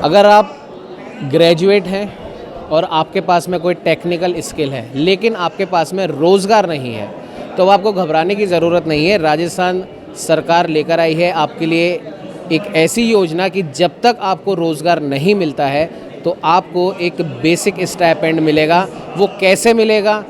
अगर आप ग्रेजुएट हैं और आपके पास में कोई टेक्निकल स्किल है लेकिन आपके पास में रोज़गार नहीं है, तो आपको घबराने की ज़रूरत नहीं है। राजस्थान सरकार लेकर आई है आपके लिए एक ऐसी योजना कि जब तक आपको रोज़गार नहीं मिलता है तो आपको एक बेसिक स्टाइपेंड मिलेगा। वो कैसे मिलेगा,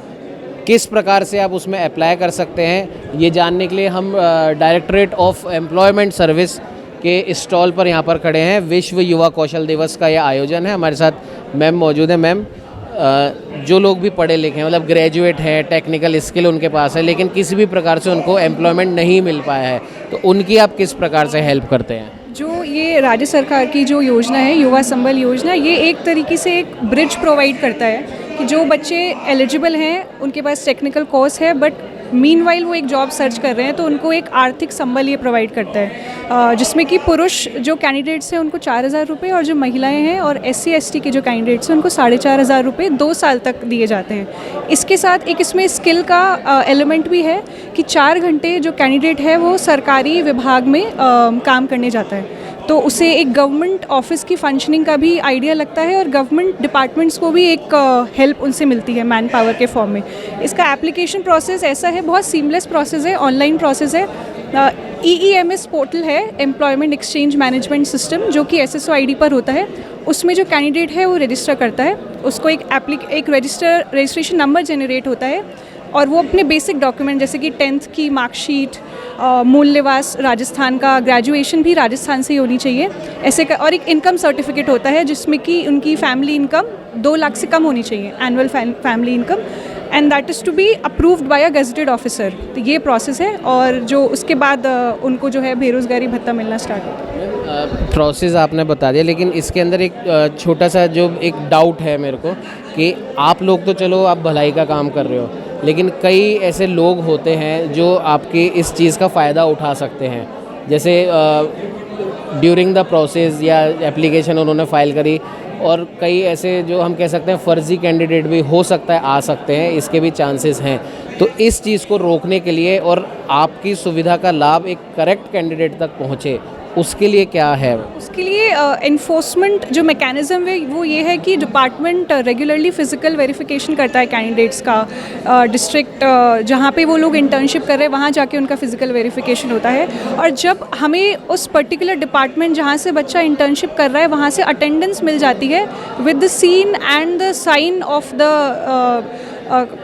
किस प्रकार से आप उसमें अप्लाई कर सकते हैं, ये जानने के लिए हम डायरेक्टरेट ऑफ एम्प्लॉयमेंट सर्विस के स्टॉल पर यहाँ पर खड़े हैं। विश्व युवा कौशल दिवस का यह आयोजन है। हमारे साथ मैम मौजूद है। मैम, जो लोग भी पढ़े लिखे हैं, मतलब ग्रेजुएट हैं, टेक्निकल स्किल उनके पास है लेकिन किसी भी प्रकार से उनको एम्प्लॉयमेंट नहीं मिल पाया है, तो उनकी आप किस प्रकार से हेल्प करते हैं? जो ये राज्य सरकार की जो योजना है, युवा संबल योजना, ये एक तरीके से एक ब्रिज प्रोवाइड करता है कि जो बच्चे एलिजिबल हैं, उनके पास टेक्निकल कोर्स है बट मीनवाइल वो एक जॉब सर्च कर रहे हैं, तो उनको एक आर्थिक संबल ये प्रोवाइड करता है, जिसमें कि पुरुष जो कैंडिडेट्स हैं उनको 4,000 रुपये और जो महिलाएं हैं और SC/ST के जो कैंडिडेट्स हैं उनको 4,500 रुपये 2 साल तक दिए जाते हैं। इसके साथ एक इसमें स्किल का एलिमेंट भी है कि 4 घंटे जो कैंडिडेट है वो सरकारी विभाग में काम करने जाता है, तो उसे एक गवर्नमेंट ऑफिस की फंक्शनिंग का भी आइडिया लगता है और गवर्नमेंट डिपार्टमेंट्स को भी एक हेल्प उनसे मिलती है मैन पावर के फॉर्म में। इसका एप्लीकेशन प्रोसेस ऐसा है, बहुत सीमलेस प्रोसेस है, ऑनलाइन प्रोसेस है। EEMS पोर्टल है, एम्प्लॉयमेंट एक्सचेंज मैनेजमेंट सिस्टम, जो कि SSO ID पर होता है। उसमें जो कैंडिडेट है वो रजिस्टर करता है, उसको एक रजिस्ट्रेशन नंबर जनरेट होता है और वो अपने बेसिक डॉक्यूमेंट जैसे कि 10th की मार्कशीट, मूल निवास राजस्थान का, ग्रेजुएशन भी राजस्थान से ही होनी चाहिए ऐसे का, और एक इनकम सर्टिफिकेट होता है जिसमें कि उनकी फैमिली इनकम 2 लाख से कम होनी चाहिए, annual family income, and that is to be approved by a gazetted officer. तो ये प्रोसेस है और जो उसके बाद उनको जो है बेरोज़गारी भत्ता मिलना स्टार्ट होता है। प्रोसेस आपने बता दिया, लेकिन इसके अंदर एक छोटा सा जो एक डाउट है मेरे को कि आप लोग तो चलो आप भलाई का काम कर रहे हो, लेकिन कई ऐसे लोग होते हैं जो आपकी इस चीज़ का फ़ायदा उठा सकते हैं। जैसे ड्यूरिंग द प्रोसेस या एप्लीकेशन उन्होंने फ़ाइल करी, और कई ऐसे जो हम कह सकते हैं फर्जी कैंडिडेट भी हो सकता है आ सकते हैं, इसके भी चांसेस हैं। तो इस चीज़ को रोकने के लिए और आपकी सुविधा का लाभ एक करेक्ट कैंडिडेट तक पहुँचे, उसके लिए क्या है? उसके लिए इन्फोर्समेंट जो मैकेनिज़्म है वो ये है कि डिपार्टमेंट रेगुलरली फ़िज़िकल वेरिफिकेशन करता है कैंडिडेट्स का। डिस्ट्रिक्ट जहाँ पे वो लोग इंटर्नशिप कर रहे हैं वहाँ जाके उनका फ़िज़िकल वेरिफिकेशन होता है, और जब हमें उस पर्टिकुलर डिपार्टमेंट जहाँ से बच्चा इंटर्नशिप कर रहा है वहाँ से अटेंडेंस मिल जाती है with the seal and the sign of the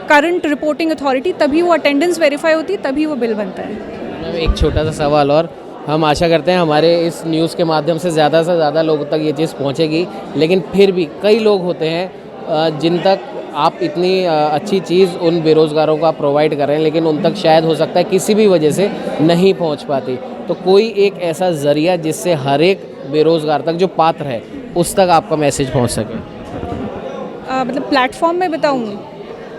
current reporting authority, तभी वो अटेंडेंस वेरीफाई होती है, तभी वो बिल बनता है। एक छोटा सा सवाल, और हम आशा करते हैं हमारे इस न्यूज़ के माध्यम से ज़्यादा लोगों तक ये चीज़ पहुंचेगी, लेकिन फिर भी कई लोग होते हैं जिन तक आप इतनी अच्छी चीज़ उन बेरोज़गारों को आप प्रोवाइड कर रहे हैं लेकिन उन तक शायद हो सकता है किसी भी वजह से नहीं पहुंच पाती, तो कोई एक ऐसा ज़रिया जिससे हर एक बेरोज़गार तक जो पात्र है उस तक आपका मैसेज पहुँच सके? मतलब प्लेटफॉर्म में बताऊँ,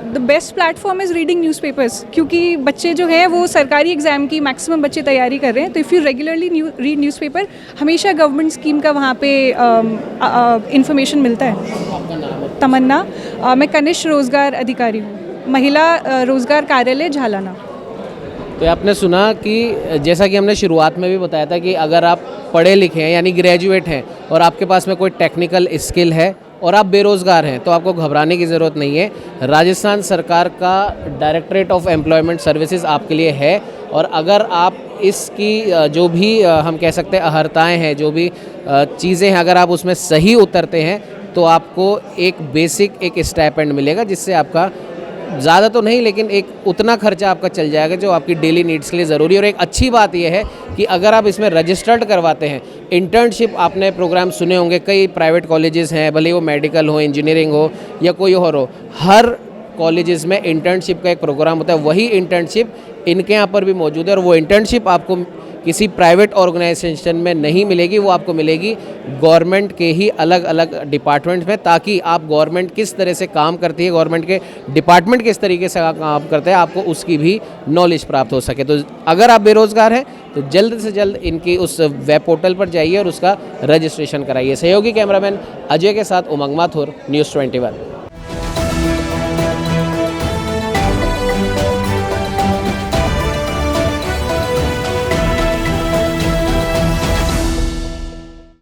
the best platform is reading newspapers, क्योंकि बच्चे जो हैं वो सरकारी एग्ज़ाम की मैक्सिमम बच्चे तैयारी कर रहे हैं, तो if you regularly read newspaper, हमेशा गवर्नमेंट स्कीम का वहाँ पे इंफॉर्मेशन मिलता है। आपका नाम है? तमन्ना, मैं कनिष्ठ रोज़गार अधिकारी हूँ, महिला रोज़गार कार्यालय झालाना। तो आपने सुना कि जैसा कि हमने शुरुआत में भी बताया था कि अगर आप पढ़े लिखे हैं यानी ग्रेजुएट हैं और आपके पास में कोई टेक्निकल स्किल है और आप बेरोज़गार हैं, तो आपको घबराने की ज़रूरत नहीं है। राजस्थान सरकार का डायरेक्टरेट ऑफ एम्प्लॉयमेंट सर्विसेज आपके लिए है, और अगर आप इसकी जो भी हम कह सकते हैं अहर्ताएँ हैं, जो भी चीज़ें हैं, अगर आप उसमें सही उतरते हैं तो आपको एक बेसिक एक स्टाइपेंड मिलेगा, जिससे आपका ज़्यादा तो नहीं लेकिन एक उतना खर्चा आपका चल जाएगा जो आपकी डेली नीड्स के लिए ज़रूरी है। और एक अच्छी बात यह है कि अगर आप इसमें रजिस्टर्ड करवाते हैं, इंटर्नशिप आपने प्रोग्राम सुने होंगे, कई प्राइवेट कॉलेजेस हैं, भले वो मेडिकल हो, इंजीनियरिंग हो या कोई और हो, हर कॉलेजेस में इंटर्नशिप का एक प्रोग्राम होता है। वही इंटर्नशिप इनके यहाँ पर भी मौजूद है, और वो इंटर्नशिप आपको किसी प्राइवेट ऑर्गेनाइजेशन में नहीं मिलेगी, वो आपको मिलेगी गवर्नमेंट के ही अलग अलग डिपार्टमेंट में, ताकि आप गवर्नमेंट किस तरह से काम करती है, गवर्नमेंट के डिपार्टमेंट किस तरीके से काम करते हैं, आपको उसकी भी नॉलेज प्राप्त हो सके। तो अगर आप बेरोज़गार हैं तो जल्द से जल्द इनकी उस वेब पोर्टल पर जाइए और उसका रजिस्ट्रेशन कराइए। सहयोगी कैमरामैन अजय के साथ उमंग माथुर, न्यूज़ 21।